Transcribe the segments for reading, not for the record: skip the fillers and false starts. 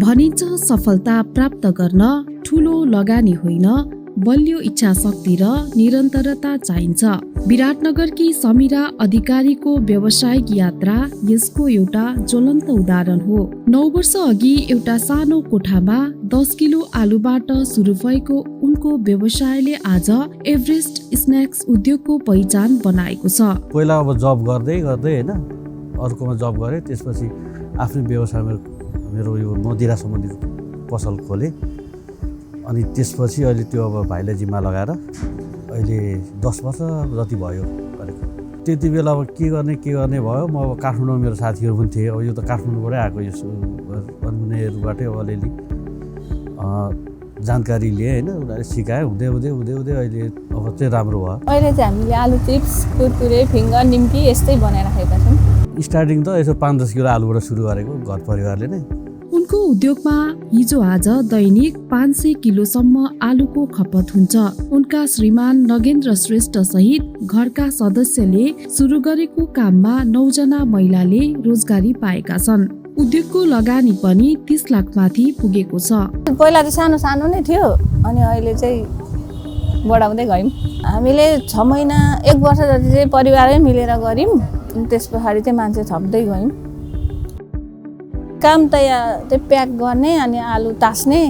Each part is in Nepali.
भनिन्छ सफलता प्राप्त गर्न ठूलो लगानी होइन, बलियो इच्छा शक्ति र निरन्तरता चाहिन्छ। विराटनगरकी समीरा अधिकारीको व्यावसायिक यात्रा यसको एउटा ज्वलन्त उदाहरण हो। 9 वर्ष अघि एउटा सानो कोठामा 10 किलो आलुबाट सुरु भएको उनको व्यवसायले आज एभरेस्ट स्न्याक्स उद्योगको पहिचान बनाएको छ। पहिला अब जब गर्दै गर्दै हैन अर्कोमा जब गरे, त्यसपछि आफ्नो व्यवसाय मेरो यो मदिरा सम्बन्धी पसल खोले। अनि त्यसपछि अहिले त्यो अब भाइले जिम्मा लगाएर अहिले 10 वर्ष जति भयो गरेको। त्यति बेला अब के गर्ने भयो। म अब काठमाडौँमा मेरो साथीहरू पनि थिए। अब यो त काठमाडौँबाटै आएको, यो उनीहरूबाटै अब अलिअलि जानकारी लिए होइन, उनीहरूले सिकायो। हुँदै अहिले अब चाहिँ राम्रो भयो। अहिले चाहिँ हामीले आलु चिप्स, कुरकुरे, फिङ्गर, निम्की यस्तै बनाइराखेका छौँ। स्टार्टिङ त यसो 5-10 किलो आलुबाट सुरु गरेको घर परिवारले नै। उनको उद्योगमा हिजो आज दैनिक 500 किलोसम्म आलुको खपत हुन्छ। उनका श्रीमान नगेन्द्र श्रेष्ठ सहित घरका सदस्यले सुरु गरेको काममा 9 जना महिलाले रोजगारी पाएका छन्। उद्योगको लगानी पनि 30 लाख माथि पुगेको छ। पहिला चाहिँ सानो नै थियो, अनि अहिले चाहिँ बढाउँदै गयौँ। हामीले 6 महिना 1 वर्ष जति चाहिँ परिवारै मिलेर गऱ्यौँ। त्यस पछाडि चाहिँ मान्छे थप्दै गयौँ। काम त त्यो प्याक गर्ने, अनि आलु तास्ने,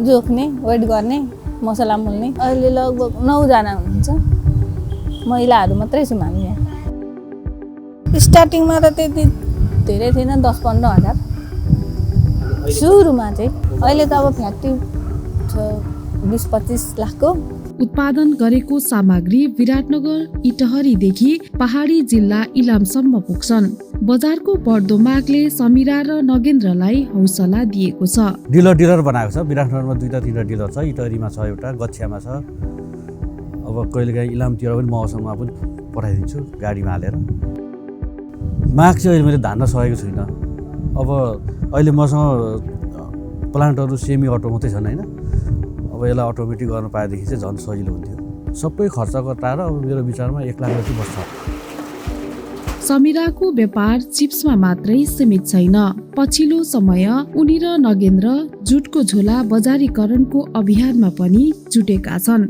जोख्ने, वेट गर्ने, मसला मोल्ने। अहिले लगभग 9 जना हुनुहुन्छ। महिलाहरू मात्रै छौँ हामी यहाँ। स्टार्टिङमा त त्यति धेरै थिएन, 10-15 हजार सुरुमा चाहिँ। अहिले त अब फ्याक्ट्री छ 20-25 लाखको। उत्पादन गरेको सामग्री विराटनगर इटहरीदेखि पहाडी जिल्ला इलामसम्म पुग्छन्। बजारको बढ्दो मागले समीरा र नगेन्द्रलाई हौसला दिएको छ। डिलर बनाएको छ। विराटनगरमा 2-3 डिलर छ। इटहरीमा छ एउटा, गच्छियामा छ। अब कहिलेकाहीँ इलामतिर पनि मौसममा पनि पठाइदिन्छु गाडीमा हालेर। माग चाहिँ अहिले मैले धान्न सकेको छुइनँ। अब अहिले मसँग प्लान्टहरू सेमी अटो मात्रै छन् होइन। अब यसलाई अटोमेटिक गर्न पाएदेखि चाहिँ झन् सजिलो हुन्थ्यो। सबै खर्च कटाएर अब मेरो विचारमा 1 लाख जति बस्छ। समीराको व्यापार चिप्समा मात्रै सीमित छैन। पछिल्लो समय उनी र नगेन्द्र जुटको झोला बजारीकरणको अभियानमा पनि जुटेका छन्।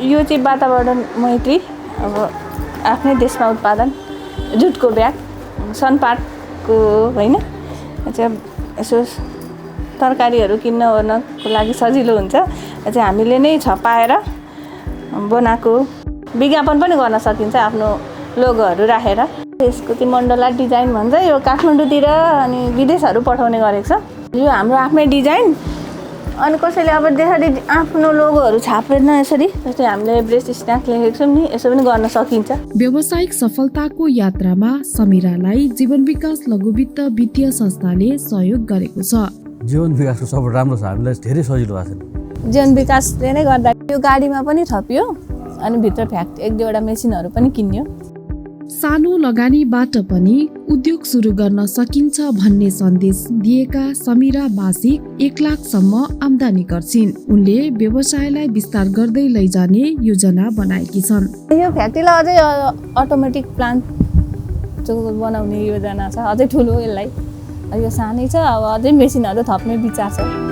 यो चाहिँ वातावरण मैत्री, अब आफ्नै देशमा उत्पादन जुटको ब्याग, सनपाटको होइन, चाहिँ यसो तरकारीहरू किन्न ओर्नको लागि सजिलो हुन्छ। चाहिँ हामीले नै छपाएर बनाएको विज्ञापन पनि गर्न सकिन्छ आफ्नो लोगोहरू राखेर। यसको चाहिँ मण्डला डिजाइन भन्छ। यो काठमाडौँतिर अनि विदेशहरू पठाउने गरेको छ। यो हाम्रो आफ्नै डिजाइन। अनि कसैले अब त्यसरी आफ्नो लोगोहरू छापेन, यसरी जस्तै हामीले एभरेस्ट स्न्याक्स लेखेको छौँ नि, यसो पनि गर्न सकिन्छ। व्यावसायिक सफलताको यात्रामा समीरालाई जीवन विकास लघुवित्त वित्तीय संस्थाले सहयोग गरेको छ। जीवन विकासको सपोर्ट राम्रो छ, हामीलाई धेरै सजिलो भएको छ। जीवन विकासले नै गर्दा यो गाडीमा पनि थपियो, अनि भित्र फ्याक्ट्री 1-2वटा मेसिनहरू पनि किन्यो। सानो लगानीबाट पनि उद्योग सुरु गर्न सकिन्छ भन्ने सन्देश दिएका समीरा मासिक 1 लाखसम्म आम्दानी गर्छिन्। उनले व्यवसायलाई विस्तार गर्दै लैजाने योजना बनाएकी छन्। यो फ्याक्ट्रीलाई अझै अटोमेटिक प्लान्ट बनाउने योजना छ, अझै ठुलो। यसलाई यो सानै छ, अब अझै मेसिनहरू थप्ने विचार छ।